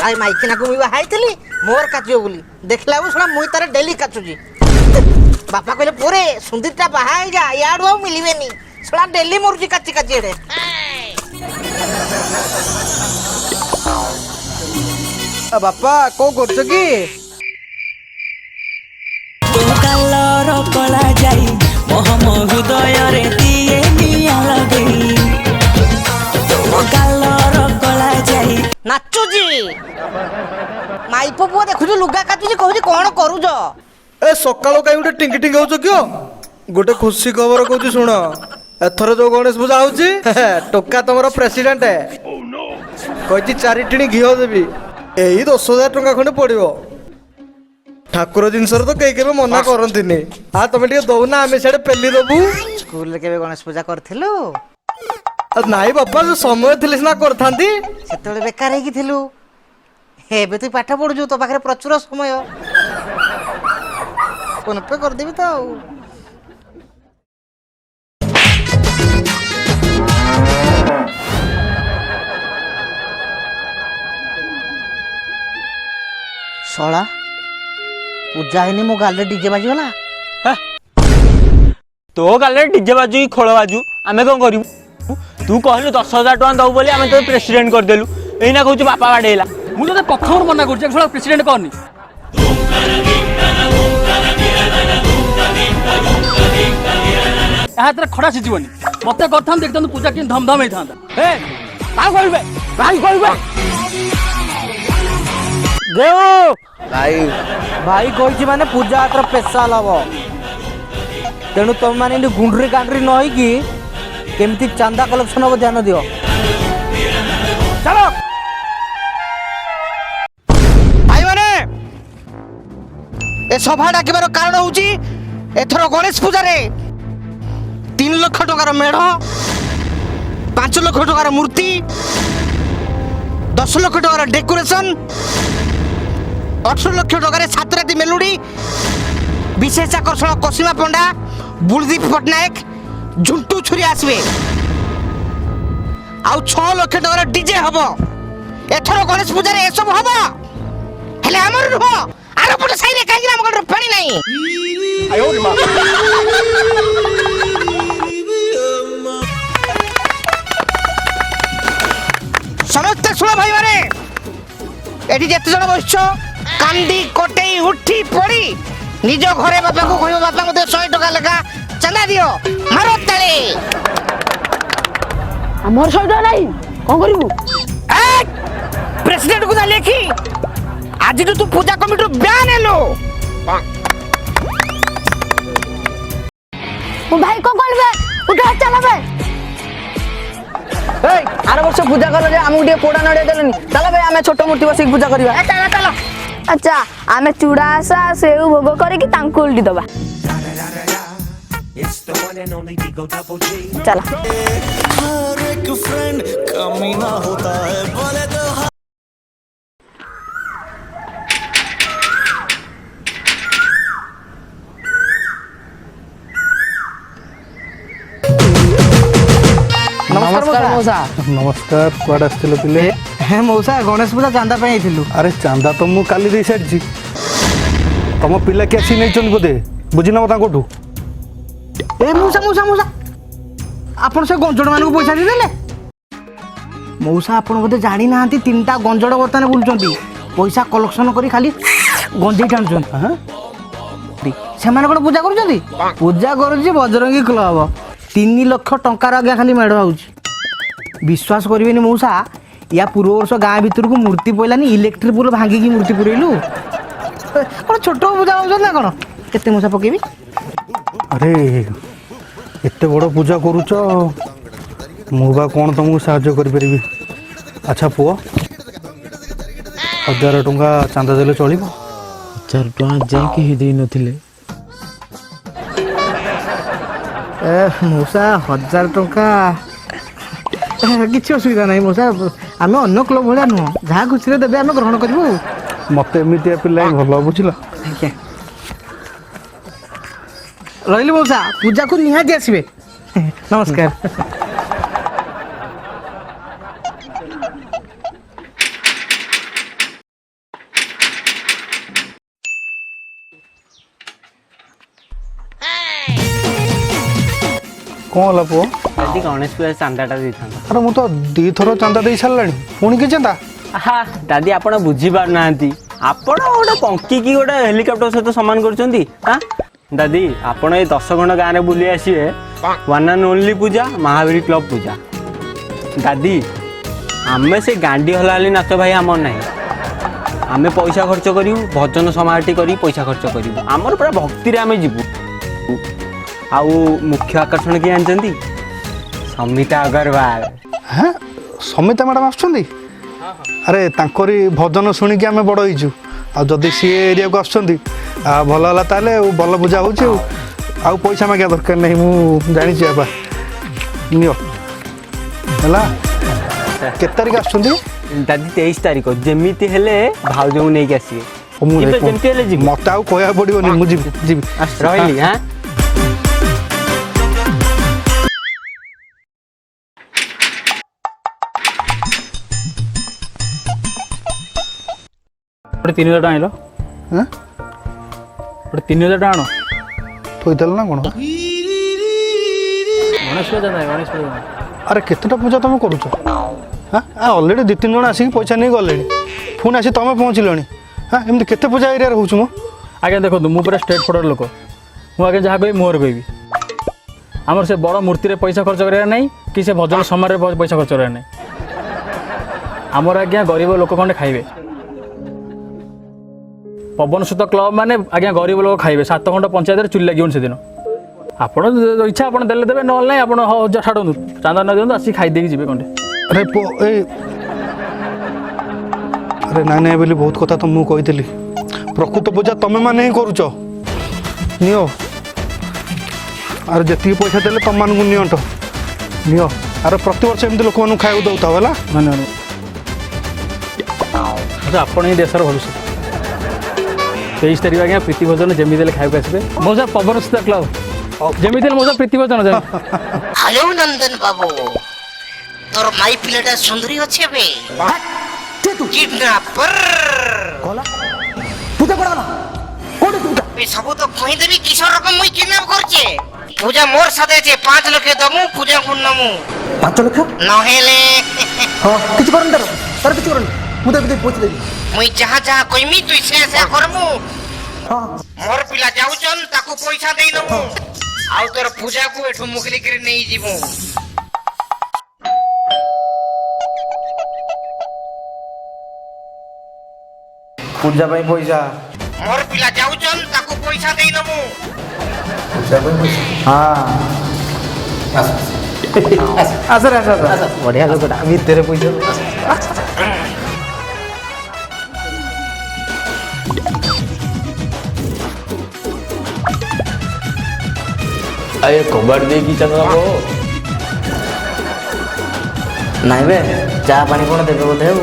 କାଳେ ମାଇକିନା କୁ ମୁଁ ବାହାଇଥିଲି ମୋର କାଚିବ ବୋଲି ଦେଖିଲା ବେଳକୁ ଶଳା ମୁଇଁ ତାର ଡେଲି କାଚୁଛି। ବାପା କହିଲେ ପୁରେ ସୁନ୍ଦରୀଟା ବାହା ହେଇଯା ଇଆଡୁ ଆଉ ମିଳିବେନି ଶଳା ଡେଲି ମରୁଛି କାଚି କାଚି ଏଡେ। ବାପା କଣ କରୁଛ କି? ନାଚୁଛି ମାଇପ ପୁଅ ଦେଖୁଛୁ ଲୁଗା କାଚୁଛି କହୁଛି କଣ କରୁଛ? ଏ ସକାଳୁ କାଇଁ ଗୋଟେ ଟିଙ୍ଗି ଟିଙ୍ଗି ହଉଛ କିଓ? ଗୋଟେ ଖୁସି ଖବର କହୁଛି ଶୁଣ। ଏଥର ଯୋଉ ଗଣେଶ ପୂଜା ହଉଛି ଟୋକା ତମର ପ୍ରେସିଡେଣ୍ଟ କହିଛି 4 ଟିଣି ଘିଅ ଦେବି। ଏଇ 10,000 ଟଙ୍କା ଖଣ୍ଡେ ପଡିବ। ଠାକୁର ଜିନିଷରେ ତ କେହି କେବେ ମନା କରନ୍ତିନି। ତମେ ଟିକେ ଦଉନା ଆମେ ସିଆଡେ ପେଲି ଦବୁ। ସ୍କୁଲରେ କେବେ ଗଣେଶ ପୂଜା କରିଥିଲୁ? ନାଇଁ ବାପା ଯୋଉ ସମୟ ଥିଲେ ସିନା କରିଥାନ୍ତି। ସେତେବେଳେ ବେକାର ହେଇକି ଥିଲୁ। ଏବେ ତୁଇ ପାଠ ପଢୁଛୁ ତୋ ପାଖରେ ପ୍ରଚୁର ସମୟ। ଫୋନ ପେ କରିଦେବି ତ ଆଉ। ଶଳା ପୂଜା ହେଇନି ମୋ ଗାଲରେ ଡିଜେ ବାଜିଗଲା। ତୋ ଗାଲରେ ଡିଜେ ବାଜୁ କି ଖୋଳ ବାଜୁ ଆମେ କଣ କରିବୁ? ତୁ କହିଲୁ 10,000 ଟଙ୍କା ଦବୁ ବୋଲି ଆମେ ତୋ ପ୍ରେସିଡେଣ୍ଟ କରିଦେଲୁ। ଏଇନା କହୁଛୁ ବାପା ବାଡେଇଲା। ମୁଁ ତତେ ପ୍ରଥମରୁ ମନା କରୁଛି ପ୍ରେସିଡେଣ୍ଟ କରନି। ଏହା ହାତରେ ଖଡା ସିଝିବନି। ମତେ କରିଥାନ୍ତୁ ଦେଖିଥାନ୍ତୁ ପୂଜା କେମିତି ଧମଧମ ହେଇଥାନ୍ତା। ଭାଇ କହିଛି ମାନେ ପୂଜା ହାତର ସ୍ପେଶାଲ ହବ। ତେଣୁ ତମେ ମାନେ ଏମିତି ଗୁଣ୍ଡୁରି ଗାଣ୍ଡୁରି ନ ହେଇକି କେମିତି ଚାନ୍ଦା କଲେକ୍ସନ ହବ ଧ୍ୟାନ ଦିଅ। ଚାଲ ଭାଇ ମାନେ ଏ ସଭା ଡାକିବାର କାରଣ ହଉଛି ଏଥର ଗଣେଶ ପୂଜାରେ 3 ଲକ୍ଷ ଟଙ୍କାର ମେଢ, 5 ଲକ୍ଷ ଟଙ୍କାର ମୂର୍ତ୍ତି, 10 ଲକ୍ଷ ଟଙ୍କାର ଡେକୋରେସନ, 18 ଲକ୍ଷ ଟଙ୍କାରେ 7 ରାତି ମେଲୋଡି, ବିଶେଷ ଆକର୍ଷଣ କସିମା ପଣ୍ଡା, ବୁଲଦୀପ ପଟ୍ଟନାୟକ, ଝୁଣ୍ଟୁ ଛୁରୀ ଆସିବେ। ଆଉ 6 ଲକ୍ଷ ଟଙ୍କାର ଡିଜେ ହବ। ଏଥର ଗଣେଶ ପୂଜାରେ ଏସବୁ ହବ। ହେଲେ ଆମର ନୁହଁ ଆର ପଟ ସାଇରେ କାହିଁକି ଆମ ଘର ପାଣି ନାହିଁ। ସମସ୍ତେ ଶୁଣ ଭାଇ ମାନେ, ଏଠି ଯେତେ ଜଣ ବସିଛ କାନ୍ଦି କଟେଇ ଉଠି ପଡି ନିଜ ଘରେ ବାପାଙ୍କୁ କହିବ ବାପା ମତେ 100 ଟଙ୍କା ଲେଖା ଚାନ୍ଦା ଦିଅ। ମାର ତାଳେ। ଆମର 100 ଟଙ୍କା ନାହିଁ କଣ କରିବୁ? ପ୍ରେସିଡେଣ୍ଟ କୁ ଲେଖି ଆଜିଠୁ ତୁ ପୂଜା କମିଟିରୁ ବ୍ୟାନ୍ ହେଲୁ। ଭାଇ କଣ କରିବେ? ଉଠ ଚାଲ ବେ। ଆର ବର୍ଷ ପୂଜା କଲ ଯେ ଆମକୁ ଟିକେ ପୋଡା ନଡିଆ ଦେଲେନି। ଚାଲ ଭାଇ ଆମେ ଛୋଟ ମୂର୍ତ୍ତି ବସିକି ପୂଜା କରିବା। ଆଚ୍ଛା ଆମେ ଚୁଡ଼ା ଆଶା ସେଉ ଭୋଗ କରିକି ତାଙ୍କୁ ଉଲ୍ଟି ଦବା। ଚାଲ। ନମସ୍କାର ମଉସା। ନମସ୍କାର। କୁଆଡେ ଆସିଥିଲ ପିଲେ? ମଉସା ଗଣେଶ ପୂଜା ଚାନ୍ଦା ପାଇଁ ଆଇଥିଲୁ। ଆରେ ଚାନ୍ଦା ତ ମୁଁ କାଲି ଦେଇ ସାରିଛି। ତମ ପିଲା କିଏ ଆସି ନେଇଛନ୍ତି ବୋଧେ? ବୁଝିନବ ତାଙ୍କଠୁ। ମଉସା ମଉସା ମଉସା ଆପଣ ସେ ଗଞ୍ଜଡ଼ ମାନଙ୍କୁ ପଇସା ଦେଇଦେଲେ? ମଉସା ଆପଣ ବୋଧେ ଜାଣିନାହାନ୍ତି 3ଟା ଗଞ୍ଜଡ଼ ବର୍ତ୍ତମାନ ବୁଲୁଛନ୍ତି। ପଇସା କଲେକ୍ସନ କରି ଖାଲି ଗଞ୍ଜେଇ ଟାଣୁଛନ୍ତି। ସେମାନେ କଣ ପୂଜା କରୁଛନ୍ତି? ପୂଜା କରୁଛି ବଜରଙ୍ଗୀ କ୍ଲବ। 3 ଲକ୍ଷ ଟଙ୍କାର ଆଜ୍ଞା ଖାଲି ମେଢ ହଉଛି। ବିଶ୍ୱାସ କରିବେନି ମଉସା, ୟା ପୂର୍ବ ବର୍ଷ ଗାଁ ଭିତରକୁ ମୂର୍ତ୍ତି ପଇଲାନି, ଇଲେକ୍ଟ୍ରିକ ପୋଲ ଭାଙ୍ଗିକି ମୂର୍ତ୍ତି ପୁରେଇଲୁ। କଣ ଛୋଟ ପୂଜା ହଉଛନ୍ତି ନା କଣ? କେତେ ମଉସା ପକେଇବି? ଆରେ ଏତେ ବଡ଼ ପୂଜା କରୁଛ, ମୁଁ ବା କ'ଣ ତମକୁ ସାହାଯ୍ୟ କରିପାରିବି? ଆଚ୍ଛା ପୁଅ, 1000 ଟଙ୍କା ଚାନ୍ଦା ଦେଲେ ଚଳିବ? 1000 ଟଙ୍କା ଯାଇ କେହି ଦେଇନଥିଲେ। ମଉସା 1000 ଟଙ୍କା କିଛି ଅସୁବିଧା ନାହିଁ ମଉସା। ଆମେ ଅନ୍ୟ କ୍ଲବ ଭଳିଆ ନୁହଁ, ଯାହା ଖୁସିରେ ଦେବେ ଆମେ ଗ୍ରହଣ କରିବୁ। ମତେ ଏମିତିଆ ପିଲା ହିଁ ଭଲ, ବୁଝିଲ? ଆଜ୍ଞା ରହିଲି ମଉସା, ପୂଜାକୁ ନିହାତି ଆସିବେ। ନମସ୍କାର। କ'ଣ ହେଲା ପୁଅ? दादी गणेश पूजा चांदाटा देता ଆରେ ମୁଁ ତ 2 ଥର ଚାନ୍ଦା ଦେଇ ସାରିଲାଣି ପୁଣି କି ଚାନ୍ଦା? हा दादी आपण बुझी पार नांती आपण गोटे पंकी की गोटे हेलिकॉप्टर सहित सम्मान करछंती हां दादी आपण ए 10 खंड गाँव में बुली आसीए वन एंड ओनली पूजा महावीर क्लब पूजा दादी आमे से गांडी हलाली नाच भाई आमर नहीं आमे पैसा खर्च करू भजन समाटी करी पैसा खर्च करू आमर पूरा भक्ति रे आमे जीवु आउ मुख्य आकर्षण की जानचंती समिता अग्रवाल হ্যাঁ ସମିତା ମ୍ୟାଡ଼ାମ୍ ଆସୁଛନ୍ତି? ଆରେ ତାଙ୍କରି ଭଜନ ଶୁଣିକି ଆମେ ବଡ଼ ହେଇଛୁ ଆଉ ଯଦି ସିଏ ଏରିଆକୁ ଆସୁଛନ୍ତି ଭଲ ହେଲା ତାହେଲେ ଭଲ ପୂଜା ହେଉଛି ଆଉ ପଇସା ମାଗିବା ଦରକାର ନାହିଁ ମୁଁ ଜାଣିଛି ବାପା ନିଅ ହେଲା କେତେ ତାରିଖ ଆସୁଛନ୍ତି? दादी 23 तारीख जेमिति हेले भाउजो को नहीं आसीए ମୁଁ जेमिति हेले जीव ମୋତେ ଆଉ କହିବାକୁ ପଡ଼ିବନି ମୁଁ ଯିବି ଯିବି रहिली हां ଗୋଟେ 3000 ଟଙ୍କା ଆଣିଲ ହଁ ଗୋଟେ 3000 ଟଙ୍କା ଆଣ ଥୋଇଦେଲ ନା କ'ଣ? ଗଣେଶ ପୂଜା ନାହିଁ ଗଣେଶ ପୂଜା ନାହିଁ। ଆରେ କେତେଟା ପୂଜା ତୁମେ କରୁଛ? ହଁ ଅଲରେଡ଼ି 2-3 ଜଣ ଆସିକି ପଇସା ନେଇ ଗଲେଣି ପୁଣି ଆସି ତୁମେ ପହଞ୍ଚିଲଣି ହଁ ଏମିତି କେତେ ପୂଜା ଏରିଆରେ ହେଉଛି ମୁଁ? ଆଜ୍ଞା ଦେଖନ୍ତୁ ମୁଁ ପୁରା ଷ୍ଟ୍ରେଟ୍ ଫରୱାର୍ଡ଼ ଲୋକ ମୁଁ ଆଜ୍ଞା ଯାହା କହିବି ମୁହଁରେ କହିବି ଆମର ସେ ବଡ଼ ମୂର୍ତ୍ତିରେ ପଇସା ଖର୍ଚ୍ଚ କରିବାର ନାହିଁ କି ସେ ଭଜନ ସମାରୋହରେ ପଇସା ଖର୍ଚ୍ଚ କରିବାର ନାହିଁ ଆମର ଆଜ୍ଞା ଗରିବ ଲୋକ ଖଣ୍ଡେ ଖାଇବେ ପବନ ସୁତ କ୍ଲବ୍ ମାନେ ଆଜ୍ଞା ଗରିବ ଲୋକ ଖାଇବେ 7 ଖଣ୍ଡ ପଞ୍ଚାୟତରେ ଚୁଲି ଲାଗିବନି ସେଦିନ ଆପଣ ଇଚ୍ଛା ଆପଣ ଦେଲେ ଦେବେ ନହେଲେ ନାହିଁ ଆପଣ ଛାଡ଼ନ୍ତୁ ଚାନ୍ଦା ନ ଦିଅନ୍ତୁ ଆସିକି ଖାଇଦେଇକି ଯିବେ ଖଣ୍ଡେ ଆରେ ଏଇ ଆରେ ନାଇଁ ନାଇଁ ବୋଲି ବହୁତ କଥା ତ ମୁଁ କହିଥିଲି ପ୍ରକୃତ ପୂଜା ତମେମାନେ ହିଁ କରୁଛ ନିଅ ଆରେ ଯେତିକି ପଇସା ଦେଲେ ତମମାନଙ୍କୁ ନିଅଣ୍ଟ ନିଅ ଆରେ ପ୍ରତିବର୍ଷ ଏମିତି ଲୋକମାନଙ୍କୁ ଖାଇବାକୁ ଦେଉଥାଅ ହେଲା ଧନ୍ୟବାଦ ଆପଣ ହିଁ ଦେଶର ଭବିଷ୍ୟତ 23 ତାରିଖ ଆଜ୍ଞା ପ୍ରୀତି ଭୋଜନ ଯେମିତି ହେଲେ ଖାଇବାକୁ ଆସିବେ ମଉସା ପବନ ସୁତ କ୍ଲବ୍ ଯେମିତି ହେଲେ ମଉସା ପ୍ରୀତି ଭୋଜନ हेलो नंदन बाबू तोर माई पिलाटा सुंदरी अच्छे बे किडनैपर ପୂଜା କରାଗଲା କୋଉଠି ପୂଜା? बे सब तो कहि देबी किशोर रकम मुई किडनैप करछे पूजा मोर साथे छे 5 लाख दमु पूजा को नमु 5 ଲକ୍ଷ? नहेले ହଁ କିଛି କରନି ତାର କିଛି କରନି ମୁଁ ଦେବି ପଇସା ଦେବି मुई जहां जहां कइमी तू से करमु ହଁ मोर पिला जाउचन ताको पैसा देई नमु आउ तोर पूजा को एठो मुकली करे नहीं जीवु ପୂଜା ପାଇଁ ପଇସା मोर पिला जाउचन ताको पैसा देई नमु ପୂଜା ପାଇଁ ପଇସା ହଁ ଆସ ବଢ଼ିଆ ଲୋକଟା ଭିତରେ ପଇସା ଆଏ କବାଟ ଦେଇକି ଚାଲ ନାଇଁ ବେ ଚା ପାଣି କ'ଣ ଦେବେ ବୋଧେ ଆଉ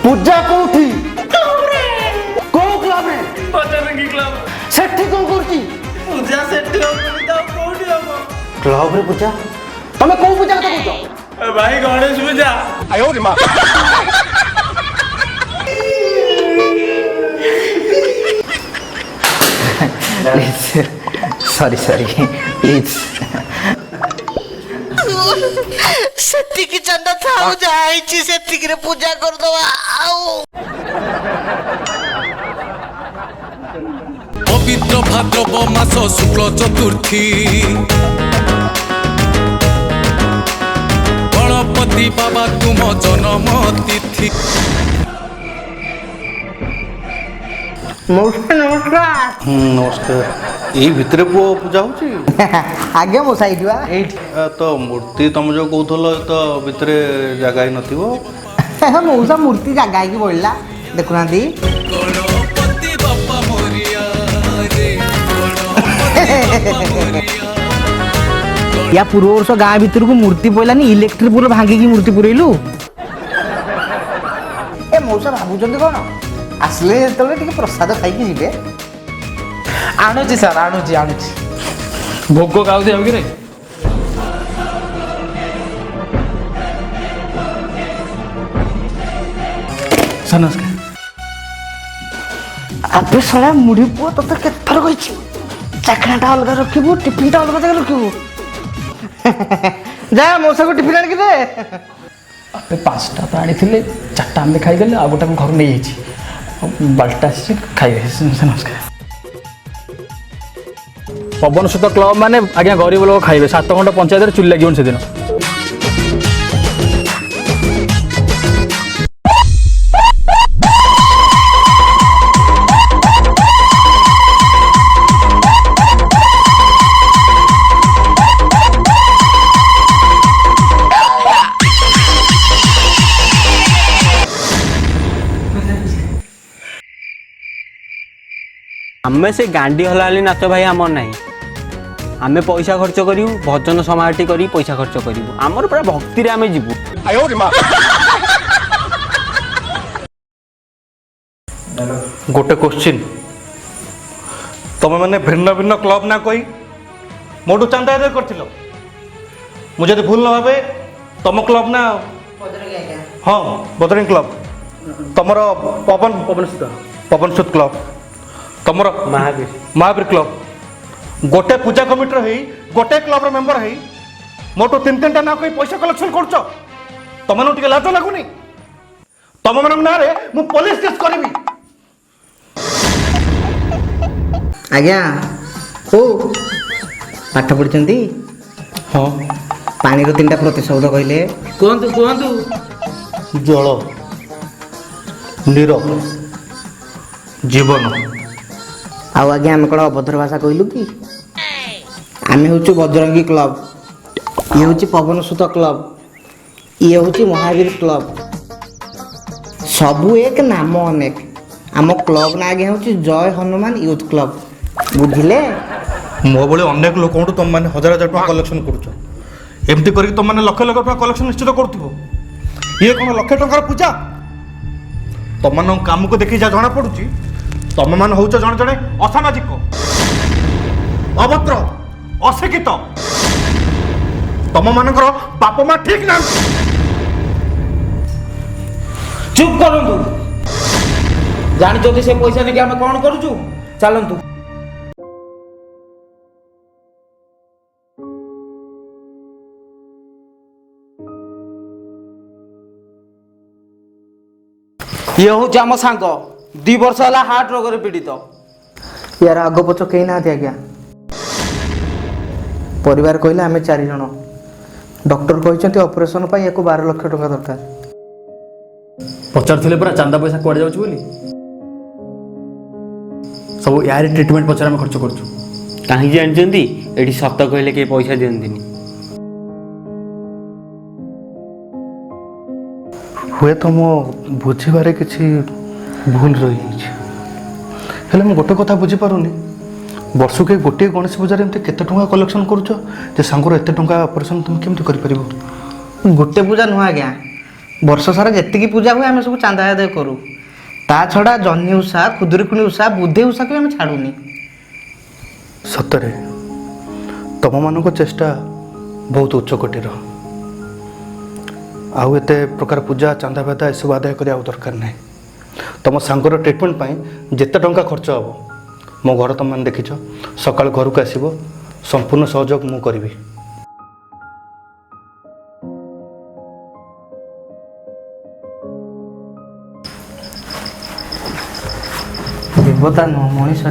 ପୂଜା କୋଉଠି କୋଉ କ୍ଲବରେ ସେଠି କଣ କରୁଛି କ୍ଲବରେ ପୂଜା ତମେ କୋଉ ପୂଜା କଥା କହୁଛ? भाई गणेश पूजा ସରି ପ୍ଲିଜ୍ ସେତିକି ଚନ୍ଦା ଥାଉ ଯାହା ହେଇଛି ସେତିକିରେ ପୂଜା କରିଦବା ଆଉ পবিত্র ভাদ্রব মাস শুক্ল চতুর্থী গণপতি বাবা তুম জন্ম তিথি ନମସ୍କାର ଏଇ ଭିତରେ ପୁଅ ପୂଜା ହେଉଛି ଆଜ୍ଞା ମୋ ସାଇଡ୍ ବା ଏଇଠି ତ ମୂର୍ତ୍ତି ତମେ ଯେଉଁ କହୁଥିଲ ତ ଭିତରେ ଜାଗା ହିଁ ନଥିବ ମଉସା ମୂର୍ତ୍ତି ଜାଗା ହେଇକି ବଳିଲା ଦେଖୁନାହାନ୍ତି গণপতি বাবা মরিয়া রে গণপতি বাবা মরিয়া या पूर्व वर्ष गाँ भितर को मूर्ति पड़लानी इलेक्ट्रिक पोल भांगिकी मूर्ति पुरेलु ए मौसा भाବୁଛନ୍ତି कौन आसले जो प्रसाद खाई जी ଆଣୁଛି ସାର୍ ଆଣୁଛି ଭୋଗ ଖାଉଛି ଆଉ କି ରେ ସାର୍ ନମସ୍କାର। ଆବେ ଶଳା ମୁଢି ପୁଅ ତତେ କେତେଥର କହିଛି ଚାଖଣାଟା ଅଲଗା ରଖିବୁ ଟିଫିନଟା ଅଲଗା ଜାଗାରେ ରଖିବୁ। ଯା ମଉସାକୁ ଟିଫିନ ଆଣିକି ଦେ। ଆପେ 5ଟା ତ ଆଣିଥିଲେ 4ଟା ଆମେ ଖାଇଦେଲେ ଆଉ ଗୋଟା ମୁଁ ଘରୁ ନେଇଯାଇଛି ବାଲ୍ଟା ଆସିଛି ଖାଇବେ। ସାର୍ ନମସ୍କାର। ପବନ ସୁତ କ୍ଲବ ମାନେ ଆଜ୍ଞା ଗରିବ ଲୋକ ଖାଇବେ 7 ଘଣ୍ଟା ପଞ୍ଚାୟତରେ ଚୁଲି ଲାଗିବନି ସେଦିନ। ଆମେ ସେ ଗାଣ୍ଡି ହଲାଲି ନାଚ ଭାଇ ଆମର ନାହିଁ। ଆମେ ପଇସା ଖର୍ଚ୍ଚ କରିବୁ ଭଜନ ସମାହଟି କରି ପଇସା ଖର୍ଚ୍ଚ କରିବୁ ଆମର ପୁରା ଭକ୍ତିରେ ଆମେ ଯିବୁ। ଗୋଟେ क्वेश्चन तुम मैंने भिन्न भिन्न क्लब ना कही मोटू चांदा आदाय कर मुझे भूल न भावे तुम क्लब ना हाँ बदरिंग क्लब तुमर पवन सुत क्लब तुमर महावीर क्लब गोटे पूजा कमिटर है गोटे क्लब मेंबर है मोटू 3-3टा ना कही पैसा कलेक्शन कर तुम टे लाज लगुनि तुम मान ना मु पुलिस केस करी। आज्ञा ओ पाठ पढ़ी हाँ पानी 3टा प्रतिशब्द कहले କୁହନ୍ତୁ କୁହନ୍ତୁ। जल नीर जीवन आउ आज्ञा आम कौन अभद्र भाषा कहलु कि आम हूँ बजरंगी क्लब ये हूँ पवन सुत क्लब ये हूँ महावीर क्लब सबू एक नाम अनेक आम क्लब ना आज्ञा हूँ जय हनुमान यूथ क्लब बुझिले। मो भाई अनेक लोक तुम मैंने 1000 टका कलेक्शन करमती कर तुम मैंने लक्ष लक्ष टका कलेक्शन निश्चित कर ये कौन लक्ष टकार पूजा तुम मान काम को देखी जहाँ जना पड़ुची तुम मान हूँ जड़े जड़े असामाजिक अभद्र अशिक्षित तुम मान बाप माँ ठीक ना ଚୁପ୍ କରନ୍ତୁ। ଜାଣିଛନ୍ତି ସେ ପଇସା ନେଇକି ଆମେ କ'ଣ କରୁଛୁ? ଚାଲନ୍ତୁ। ଇଏ ହେଉଛି ଆମ ସାଙ୍ଗ 2 ବର୍ଷ ହେଲା ହାର୍ଟ ରୋଗରେ ପୀଡ଼ିତ। यार आग पछ कहीं ना आज्ञा परिवार कहले आम 4 जन डॉक्टर कहते ऑपरेशन पर 12 लाख टका दरकार पचार पूरा चांदा पैसा कुआड़े जाऊँ बोली सब यार ट्रिटमेंट पचार आम खर्च करूँ कहीं जानते ये सत कहले के पैसा दिखती हुए तो मो बुझे किसी भूल रही है गोटे कथा बुझीपारूनी वर्ष के गोटे गणेश पूजा एमती केते टंका कलेक्शन करुच सांगर एत टंका ऑपरेशन तुम केमती कर गोटे पूजा नुह आज्ञा वर्ष सारा जी पूजा हुए आम सब चांदा आदाय करूँ ता छड़ा जह्नी उषा खुदुरकुणी उषा बुद्धे उषा को आम छाड़ूनी सतरे तुम मान चेष्टा बहुत उच्च कोटीर आउ एते प्रकार पूजा चांदा फादा सब आदाय कर दरकार ना तुम सांगर ट्रिटमेंट जिते टंका खर्च हम मो घर तुम मैंने देखीच सका घर को आसब संपूर्ण सहयोग मु करी देवता नुह मनीष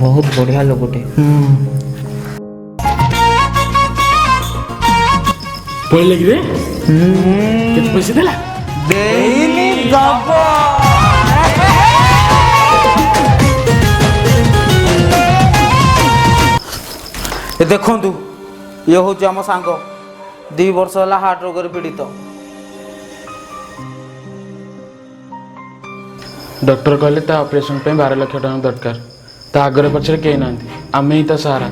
बहुत बढ़िया लोगटे पड़े लगी रे केते पैसा देला देनी दबा ଦେଖନ୍ତୁ ଇଏ ହେଉଛି ଆମ ସାଙ୍ଗ 2 ବର୍ଷ ହେଲା ହାର୍ଟ ରୋଗରେ ପୀଡ଼ିତ। डॉक्टर कहले ता ऑपरेशन पे 12 लाख टका दरकार ता आगे पछरे कहीं ना आमे ही ता सहारा